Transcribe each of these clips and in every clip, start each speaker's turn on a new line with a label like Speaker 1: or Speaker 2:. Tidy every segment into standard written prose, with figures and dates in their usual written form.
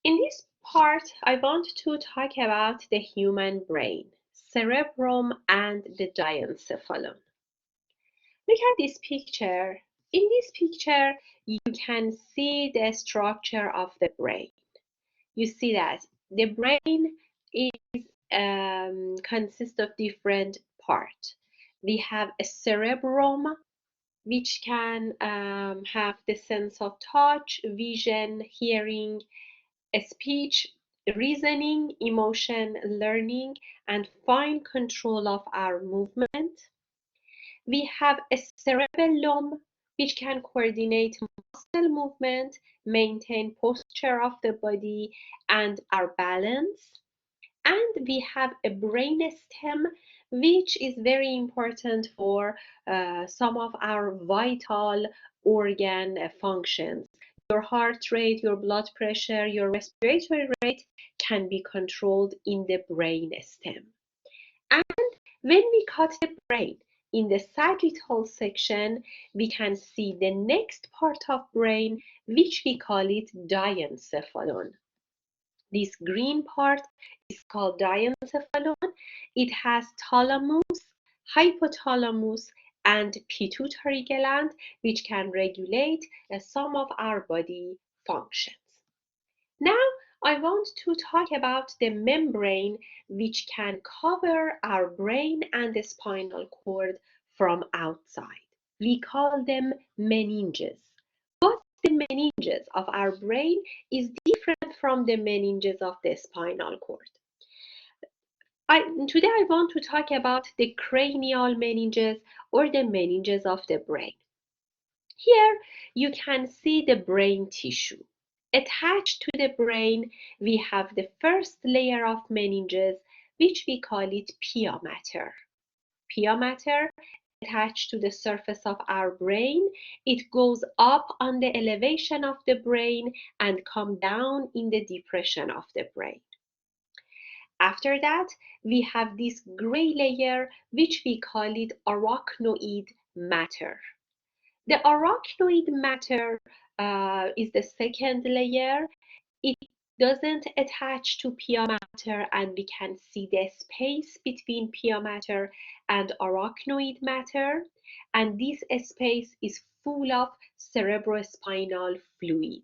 Speaker 1: In this part, I want to talk about the human brain, cerebrum, and the diencephalon. Look at this picture. In this picture, you can see the structure of the brain. You see that the brain is consists of different parts. We have a cerebrum, which can have the sense of touch, vision, hearing, speech, reasoning, emotion, learning, and fine control of our movement. We have a cerebellum, which can coordinate muscle movement, maintain posture of the body, and our balance. And we have a brain stem, which is very important for some of our vital organ functions. Your heart rate, your blood pressure, your respiratory rate can be controlled in the brain stem. And when we cut the brain in the sagittal section, we can see the next part of brain, which we call it diencephalon. This green part is called diencephalon. It has thalamus, hypothalamus, and pituitary gland, which can regulate some of our body functions. Now, I want to talk about the membrane which can cover our brain and the spinal cord from outside. We call them meninges. But the meninges of our brain is different from the meninges of the spinal cord. Today I want to talk about the cranial meninges or the meninges of the brain. Here you can see the brain tissue. Attached to the brain, we have the first layer of meninges, which we call it pia mater. Pia mater attached to the surface of our brain. It goes up on the elevation of the brain and come down in the depression of the brain. After that, we have this gray layer, which we call it arachnoid matter. The arachnoid matter is the second layer. It doesn't attach to pia mater, and we can see the space between pia mater and arachnoid matter. And this space is full of cerebrospinal fluid.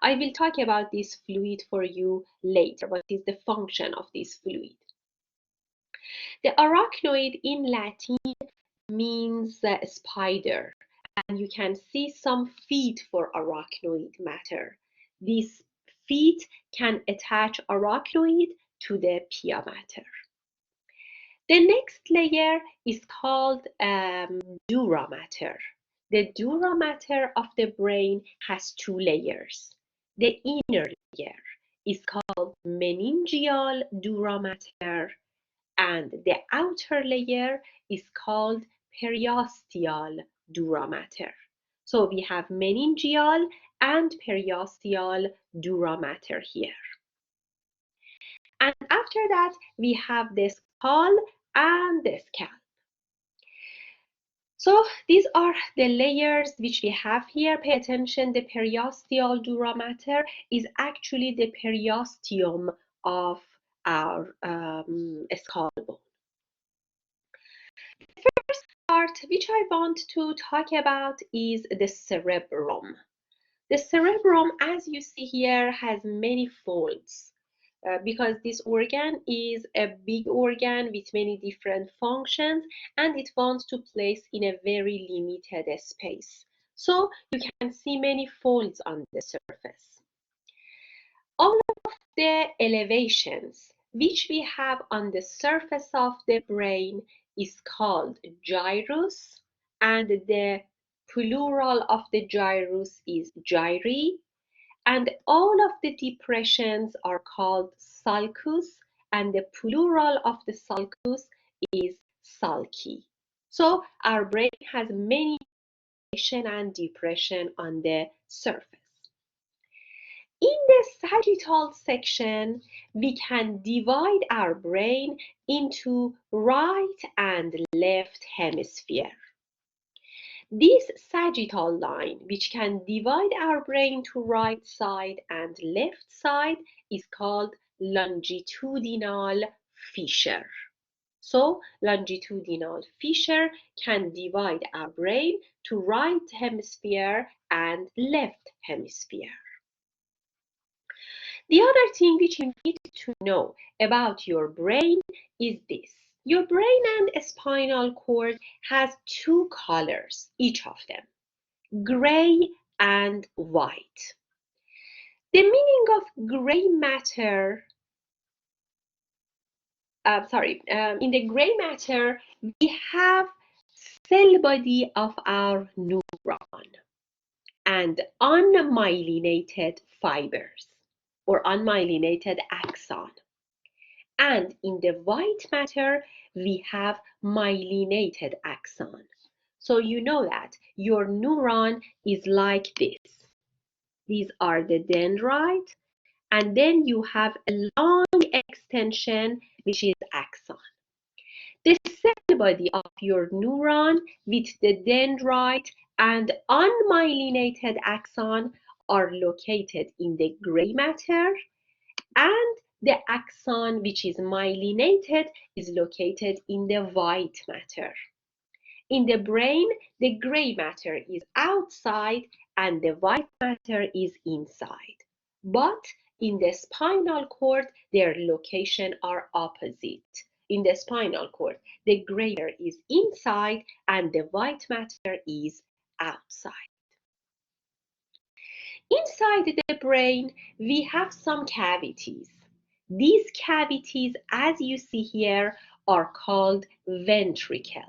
Speaker 1: I will talk about this fluid for you later. What is the function of this fluid? The arachnoid in Latin means spider, and you can see some feet for arachnoid matter. These feet can attach arachnoid to the pia mater. The next layer is called dura mater. The dura mater of the brain has two layers. The inner layer is called meningeal dura mater, and the outer layer is called periosteal dura mater. So we have meningeal and periosteal dura mater here. And after that, we have the skull and the scalp. So these are the layers which we have here. Pay attention, the periosteal dura mater is actually the periosteum of our skull bone. The first part which I want to talk about is the cerebrum. The cerebrum, as you see here, has many folds. Because this organ is a big organ with many different functions, and it wants to place in a very limited space. So you can see many folds on the surface. All of the elevations which we have on the surface of the brain is called gyrus, and the plural of the gyrus is gyri. And all of the depressions are called sulcus, and the plural of the sulcus is sulci. So our brain has many elevation and depression on the surface. In the sagittal section, we can divide our brain into right and left hemisphere. This sagittal line, which can divide our brain to right side and left side, is called longitudinal fissure. So, longitudinal fissure can divide our brain to right hemisphere and left hemisphere. The other thing which you need to know about your brain is this. Your brain and spinal cord has two colors, each of them, gray and white. The meaning of gray matter, in the gray matter, we have cell body of our neuron and unmyelinated fibers or unmyelinated axon. And in the white matter, we have myelinated axon. So you know that your neuron is like this. These are the dendrite, and then you have a long extension, which is axon. The cell body of your neuron with the dendrite and unmyelinated axon are located in the gray matter, and the axon, which is myelinated, is located in the white matter. In the brain, the gray matter is outside and the white matter is inside. But in the spinal cord, their location are opposite. In the spinal cord, the gray matter is inside and the white matter is outside. Inside the brain, we have some cavities. These cavities, as you see here, are called ventricles.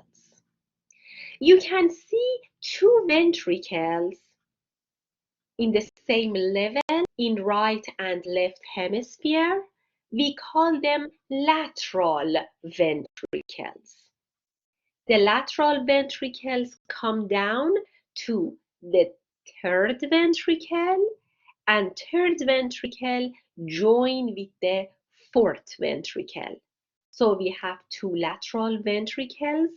Speaker 1: You can see two ventricles in the same level in right and left hemisphere. We call them lateral ventricles. The lateral ventricles come down to the third ventricle, and third ventricle join with the fourth ventricle. So we have two lateral ventricles,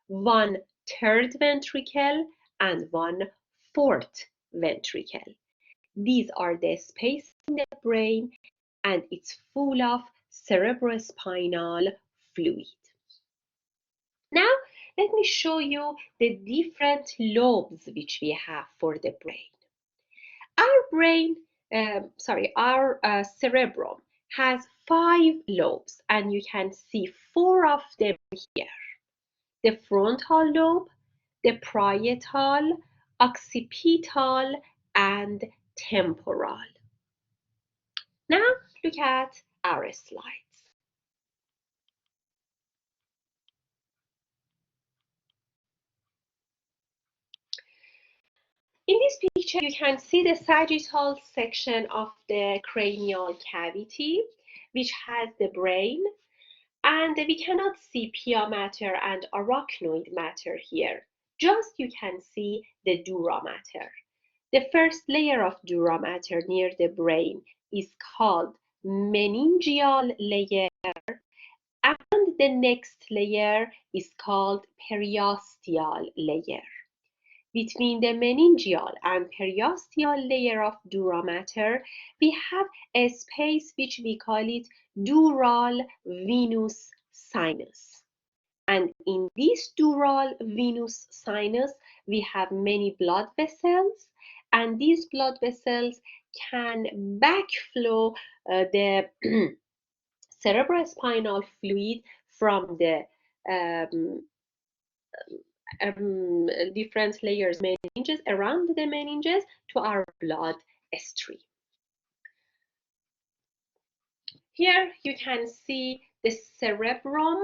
Speaker 1: one third ventricle, and one fourth ventricle. These are the space in the brain, and it's full of cerebrospinal fluid. Now, let me show you the different lobes which we have for the brain. Our cerebrum has 5 lobes, and you can see 4 of them here. The frontal lobe, the parietal, occipital, and temporal. Now look at our slides. In this picture, you can see the sagittal section of the cranial cavity, which has the brain, and we cannot see pia mater and arachnoid matter here. Just you can see the dura mater. The first layer of dura mater near the brain is called meningeal layer, and the next layer is called periosteal layer. Between the meningeal and periosteal layer of dura mater, we have a space which we call it dural venous sinus. And in this dural venous sinus, we have many blood vessels, and these blood vessels can backflow the cerebrospinal fluid from the different layers meninges around the meninges to our blood stream. Here you can see the cerebrum.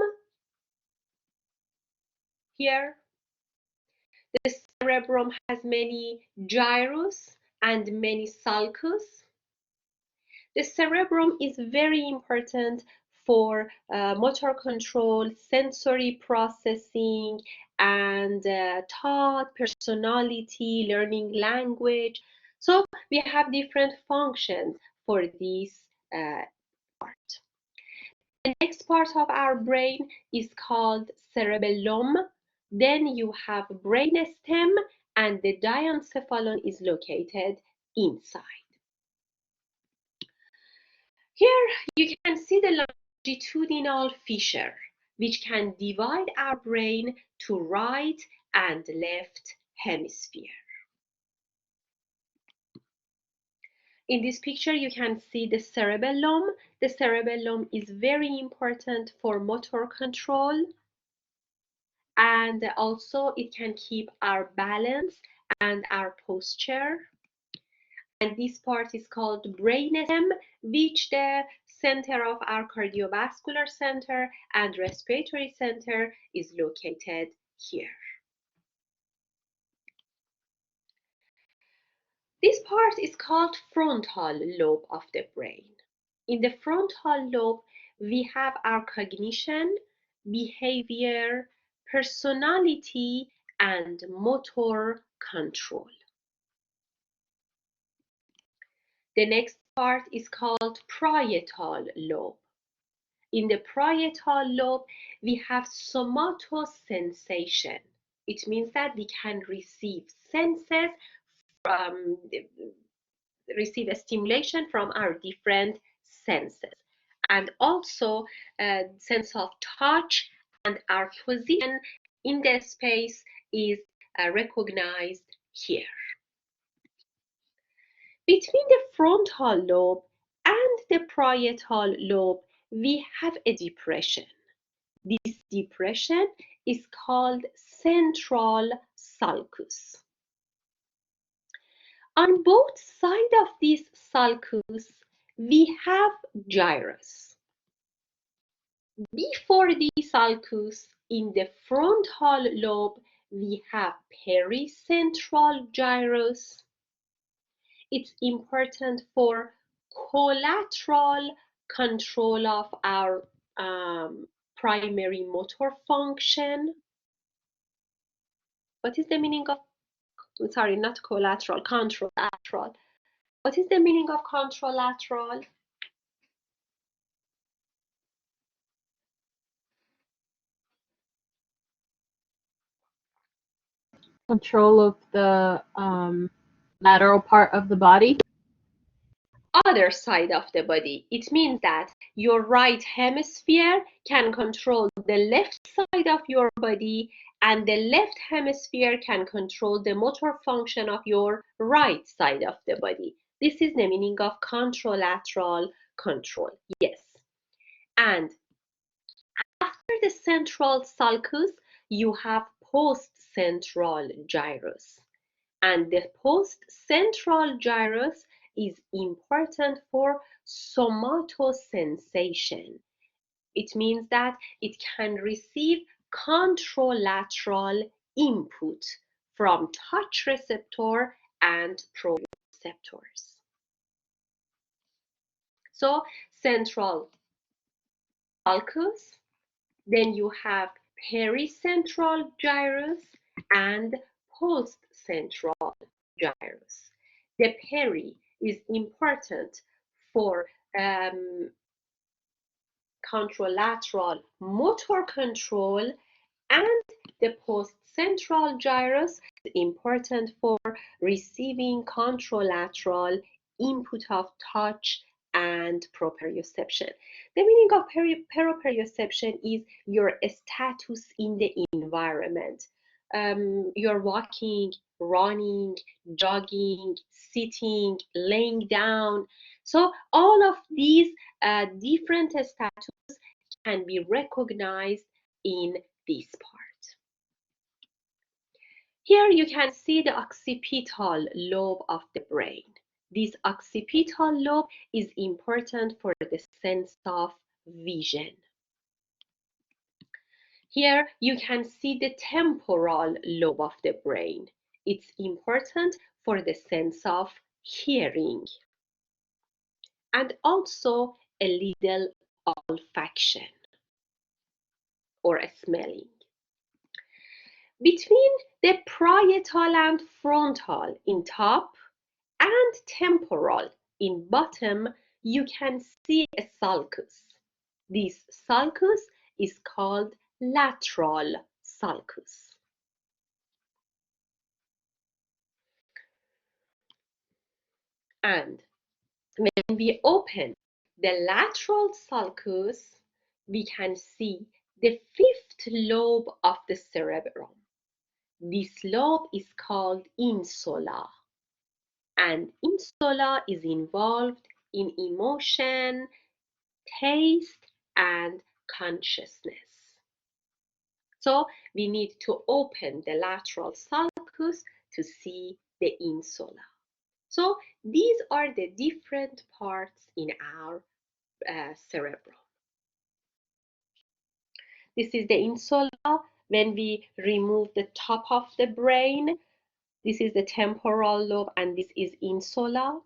Speaker 1: Here the cerebrum has many gyrus and many sulcus. The cerebrum is very important for motor control, sensory processing, and thought, personality, learning language. So we have different functions for this part. The next part of our brain is called cerebellum. Then you have brain stem, and the diencephalon is located inside. Here you can see the longitudinal fissure, which can divide our brain to right and left hemisphere. In this picture, you can see the cerebellum. The cerebellum is very important for motor control, and also it can keep our balance and our posture. And this part is called brainstem, which the center of our cardiovascular center and respiratory center is located here. This part is called frontal lobe of the brain. In the frontal lobe, we have our cognition, behavior, personality, and motor control. The next part is called parietal lobe. In the parietal lobe, we have somatosensation. It means that we can receive senses from receive a stimulation from our different senses, and also sense of touch and our position in the space is recognized here. Between the frontal lobe and the parietal lobe, we have a depression. This depression is called central sulcus. On both sides of this sulcus, we have gyrus. Before the sulcus, in the frontal lobe, we have pericentral gyrus. It's important for collateral control of our primary motor function. What is the meaning of, sorry, not collateral, contralateral. What is the meaning of contralateral?
Speaker 2: Control of the lateral part of the body.
Speaker 1: Other side of the body. It means that your right hemisphere can control the left side of your body, and the left hemisphere can control the motor function of your right side of the body. This is the meaning of contralateral control. Yes. And after the central sulcus, you have post-central gyrus. And the post-central gyrus is important for somatosensation. It means that it can receive contralateral input from touch receptor and proprioceptors. So central sulcus, then you have pericentral gyrus and post-central gyrus. The peri is important for contralateral motor control, and the post-central gyrus is important for receiving contralateral input of touch and proprioception. The meaning of proprioception is your status in the environment. You're walking, running, jogging, sitting, laying down. So all of these different status can be recognized in this part. Here you can see the occipital lobe of the brain. This occipital lobe is important for the sense of vision. Here you can see the temporal lobe of the brain. It's important for the sense of hearing, and also a little olfaction or smelling. Between the parietal and frontal in top and temporal in bottom, you can see a sulcus. This sulcus is called lateral sulcus. And when we open the lateral sulcus, we can see the fifth lobe of the cerebrum. This lobe is called insula, and insula is involved in emotion, taste, and consciousness. So we need to open the lateral sulcus to see the insula. So these are the different parts in our cerebrum. This is the insula. When we remove the top of the brain, this is the temporal lobe and this is insula.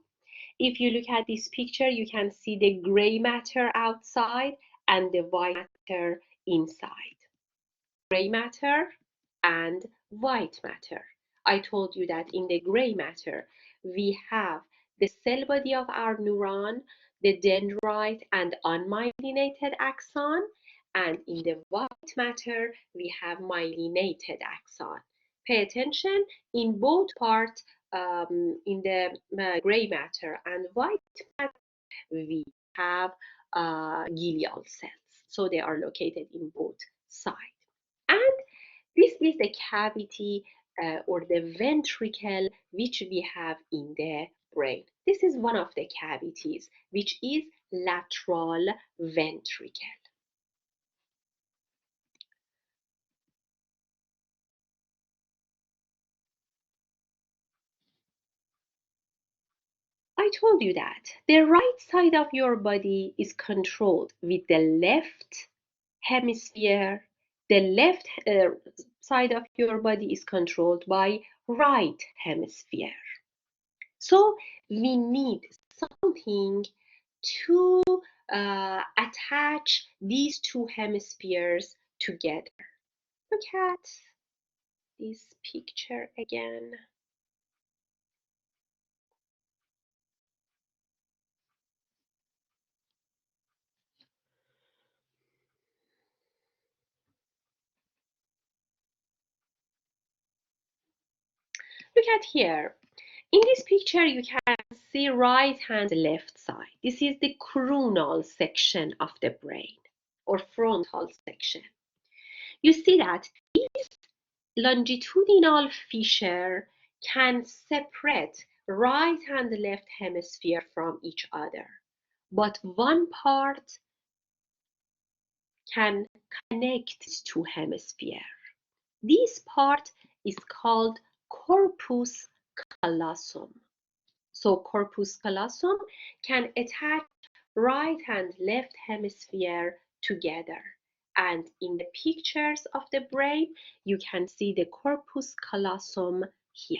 Speaker 1: If you look at this picture, you can see the gray matter outside and the white matter inside. Gray matter and white matter. I told you that in the gray matter, we have the cell body of our neuron, the dendrite and unmyelinated axon, and in the white matter, we have myelinated axon. Pay attention, in both parts, in the gray matter and white matter, we have glial cells. So they are located in both sides. And this is the cavity or the ventricle which we have in the brain. This is one of the cavities, which is lateral ventricle. I told you that the right side of your body is controlled with the left hemisphere. The left side of your body is controlled by right hemisphere. So we need something to attach these two hemispheres together. Look at this picture again. Look at here. In this picture, you can see right hand, left side. This is the cranial section of the brain or frontal section. You see that this longitudinal fissure can separate right and left hemisphere from each other, but one part can connect these two hemispheres. This part is called corpus callosum. So corpus callosum can attach right and left hemisphere together. And in the pictures of the brain, you can see the corpus callosum here.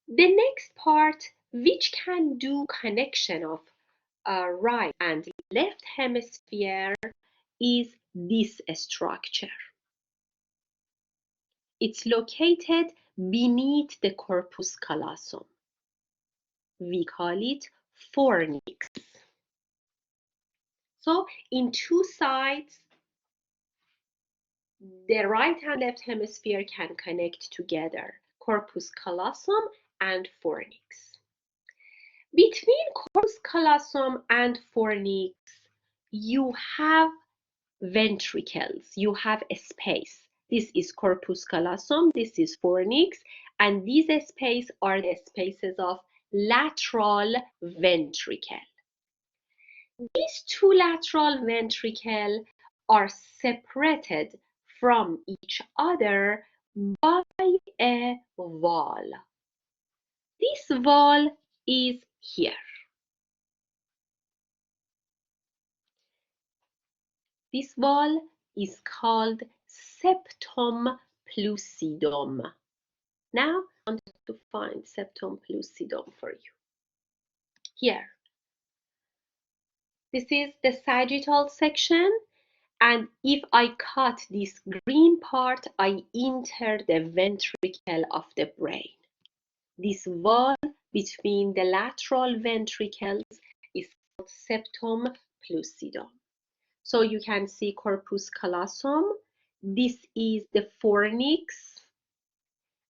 Speaker 1: The next part, which can do connection of right and left hemisphere, is this structure. It's located beneath the corpus callosum. We call it fornix. So in two sides, the right and left hemisphere can connect together, corpus callosum and fornix. Between corpus callosum and fornix, you have ventricles, you have a space. This is corpus callosum, this is fornix, and these spaces are the spaces of lateral ventricle. These two lateral ventricles are separated from each other by a wall. This wall is here. This wall is called septum plucidum. Now I want to find septum plucidum for you. Here. This is the sagittal section, and if I cut this green part, I enter the ventricle of the brain. This wall between the lateral ventricles is called septum plucidum. So you can see corpus callosum. This is the fornix.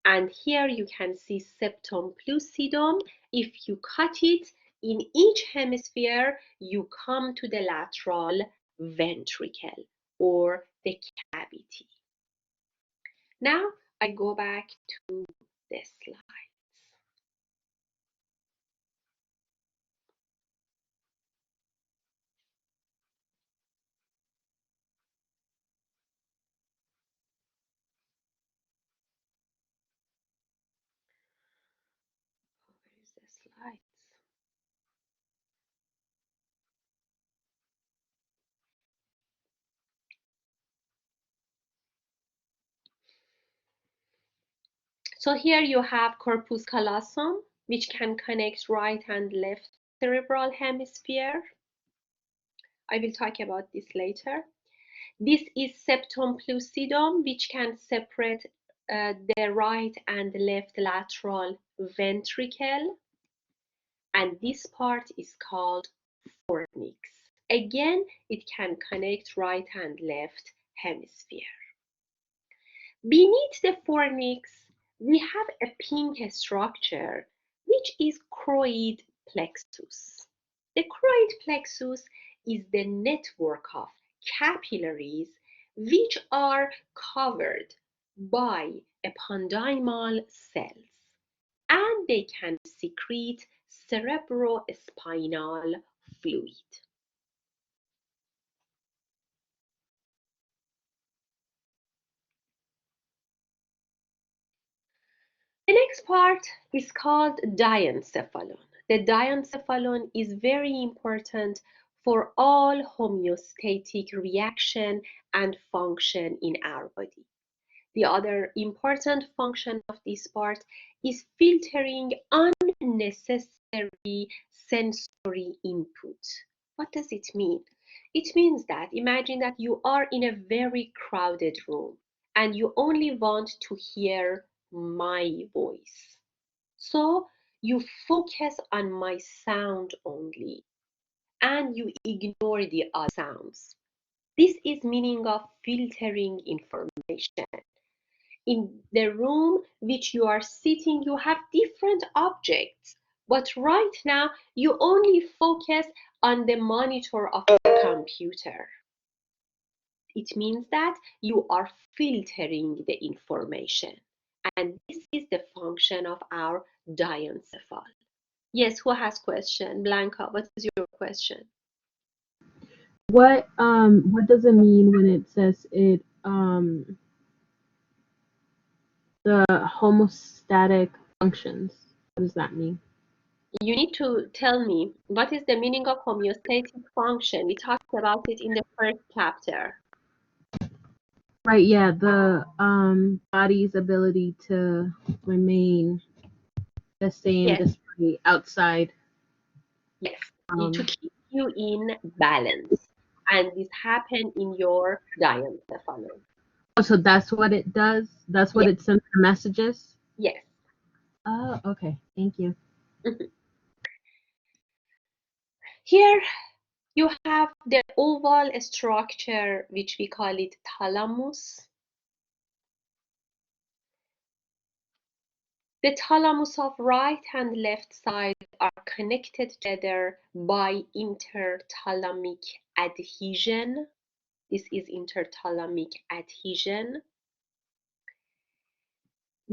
Speaker 1: And here you can see septum lucidum. If you cut it in each hemisphere, you come to the lateral ventricle or the cavity. Now I go back to the slides. Where is the slides? So here you have corpus callosum, which can connect right and left cerebral hemisphere. I will talk about this later. This is septum lucidum, which can separate the right and left lateral ventricle. And this part is called fornix. Again, it can connect right and left hemisphere. Beneath the fornix, we have a pink structure, which is choroid plexus. The choroid plexus is the network of capillaries which are covered by ependymal cells, and they can secrete cerebrospinal fluid. The next part is called diencephalon. The diencephalon is very important for all homeostatic reaction and function in our body. The other important function of this part is filtering unnecessary sensory input. What does it mean? It means that imagine that you are in a very crowded room and you only want to hear my voice. So you focus on my sound only and you ignore the other sounds. This is meaning of filtering information. In the room which you are sitting, you have different objects, but right now you only focus on the monitor of the computer. It means that you are filtering the information, and this is the function of our diencephal. Yes, who has question? Blanca, what is your question?
Speaker 2: What does it mean when it says it the homostatic functions? What does that mean?
Speaker 1: You need to tell me what is the meaning of homeostatic function. We talked about it in the first chapter.
Speaker 2: Right, yeah, the body's ability to remain the same
Speaker 1: Yes,
Speaker 2: despite outside.
Speaker 1: yes, to
Speaker 2: Um,
Speaker 1: keep you in balance. And this happened in your diencephalon.
Speaker 2: so that's what it does. That's what
Speaker 1: Yes,
Speaker 2: it sends the messages.
Speaker 1: yes.
Speaker 2: Oh, okay. Thank you.
Speaker 1: Mhm. Here you have the oval structure, which we call it thalamus. The thalamus of right and left side are connected together by interthalamic adhesion. This is interthalamic adhesion.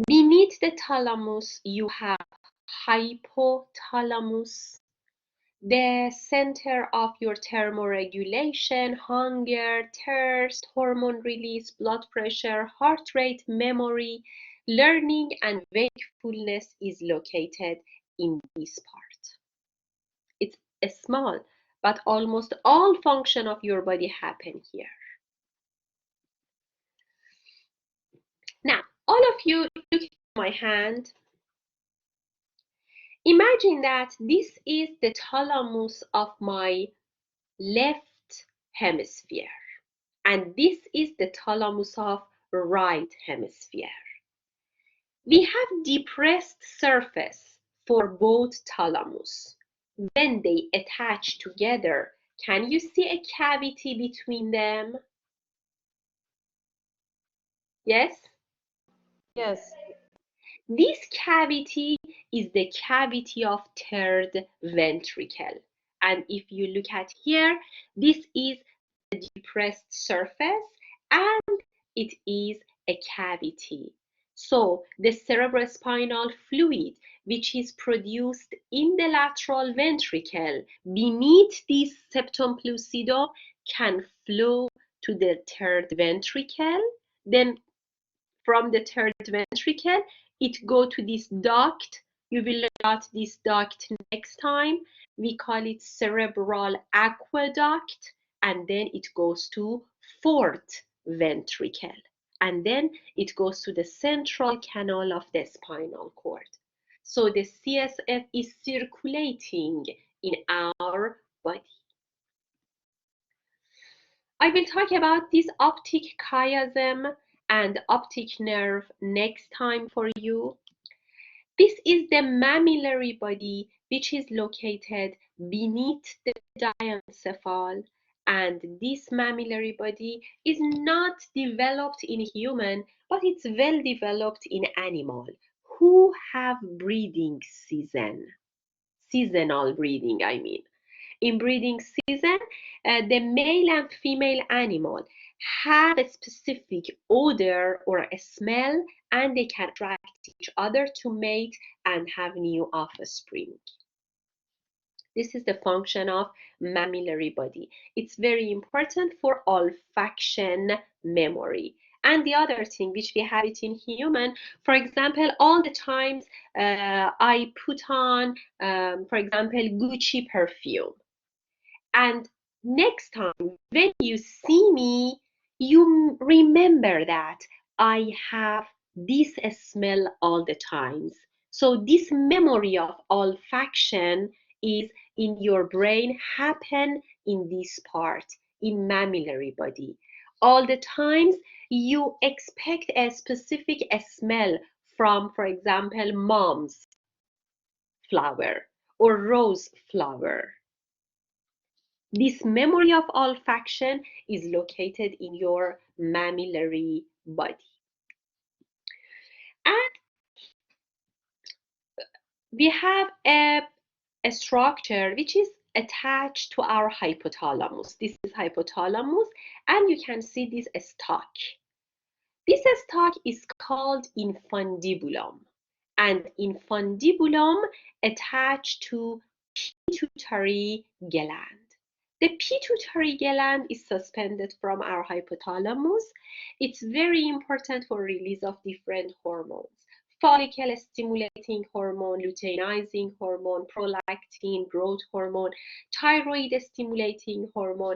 Speaker 1: Beneath the thalamus, you have hypothalamus, the center of your thermoregulation, hunger, thirst, hormone release, blood pressure, heart rate, memory, learning, and wakefulness is located in this part. It's small, but almost all function of your body happen here. Now, all of you look at my hand. Imagine that this is the thalamus of my left hemisphere, and this is the thalamus of right hemisphere. We have depressed surface for both thalamus. When they attach together, Can you see a cavity between them? Yes?
Speaker 2: Yes.
Speaker 1: This cavity is the cavity of third ventricle. And if you look at here, this is the depressed surface and it is a cavity. So the cerebrospinal fluid, which is produced in the lateral ventricle beneath this septum lucidum, can flow to the third ventricle. Then from the third ventricle, it go to this duct. You will learn about this duct next time. We call it cerebral aqueduct, and then it goes to fourth ventricle, and then it goes to the central canal of the spinal cord. So the CSF is circulating in our body. I will talk about this optic chiasm and optic nerve next time for you. This is the mammillary body, which is located beneath the diencephal, and this mammillary body is not developed in human, but it's well developed in animal who have breeding season, seasonal breeding, I mean. In breeding season, the male and female animal have a specific odor or a smell, and they can attract each other to mate and have new offspring. This is the function of mammillary body. It's very important for olfaction memory. And the other thing which we have it in human, for example, all the times I put on, for example, Gucci perfume. And next time when you see me, you remember that I have this smell all the times. So this memory of olfaction is in your brain happen in this part, in mammillary body. All the times you expect a specific smell from, for example, mom's flower or rose flower. This memory of olfaction is located in your mammillary body. And we have a structure which is attached to our hypothalamus. This is hypothalamus, and you can see this stalk. This stalk is called infundibulum, and infundibulum attached to pituitary gland. The pituitary gland is suspended from our hypothalamus. It's very important for release of different hormones. Follicle stimulating hormone, luteinizing hormone, prolactin, growth hormone, thyroid stimulating hormone,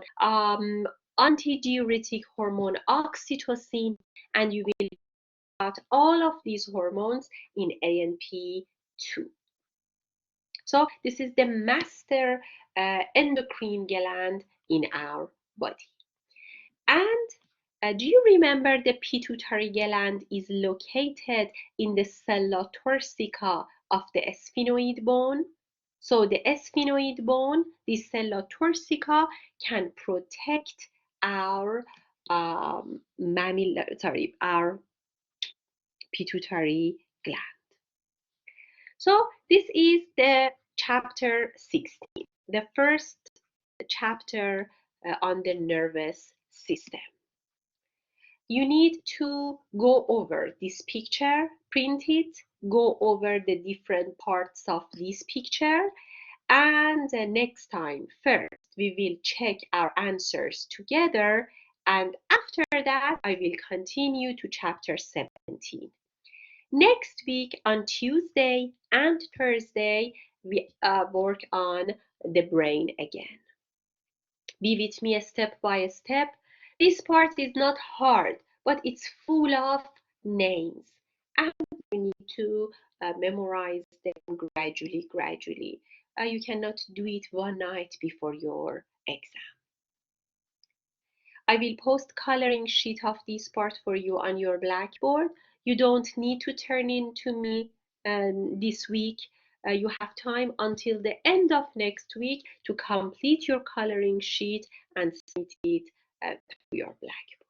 Speaker 1: antidiuretic hormone, oxytocin, and you will about all of these hormones in ANP2. So this is the master endocrine gland in our body. And do you remember the pituitary gland is located in the sella turcica of the sphenoid bone? So the sphenoid bone, the sella turcica, can protect our our pituitary gland. So this is the chapter 16, the first chapter on the nervous system. You need to go over this picture, print it, go over the different parts of this picture, and next time, first, we will check our answers together, and after that, I will continue to chapter 17. Next week on Tuesday and Thursday, we work on the brain again. Be with me step by step. This part is not hard, but it's full of names, and you need to memorize them gradually. You cannot do it one night before your exam. I will post coloring sheet of this part for you on your blackboard. You don't need to turn in to me this week. You have time until the end of next week to complete your coloring sheet and submit it to your blackboard.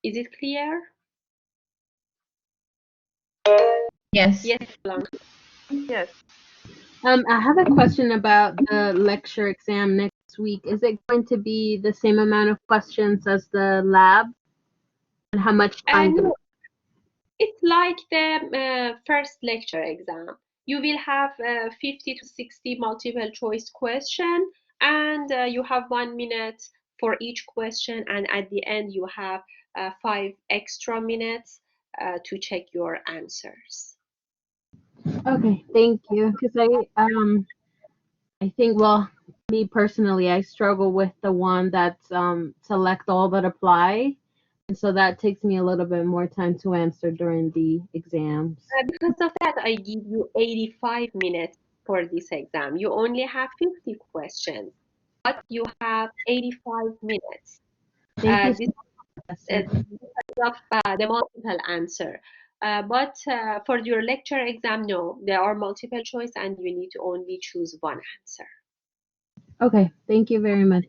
Speaker 1: Is it clear?
Speaker 3: Yes.
Speaker 1: Yes, Blanca.
Speaker 4: Yes.
Speaker 2: I have a question about the lecture exam next week. Is it going to be the same amount of questions as the lab? And how much time?
Speaker 1: No, it's like the first lecture exam. You will have 50 to 60 multiple choice question, and you have 1 minute for each question, and at the end you have 5 extra minutes to check your answers.
Speaker 2: Okay, thank you. Because I think, well, me personally, I struggle with the one that's select all that apply. And so that takes me a little bit more time to answer during the exams.
Speaker 1: Because of that, I give you 85 minutes for this exam. You only have 50 questions, but you have 85 minutes.
Speaker 2: Thank you
Speaker 1: This
Speaker 2: so much.
Speaker 1: because of the multiple answer. But for your lecture exam, no, there are multiple choice and you need to only choose one answer.
Speaker 2: Okay, thank you very much.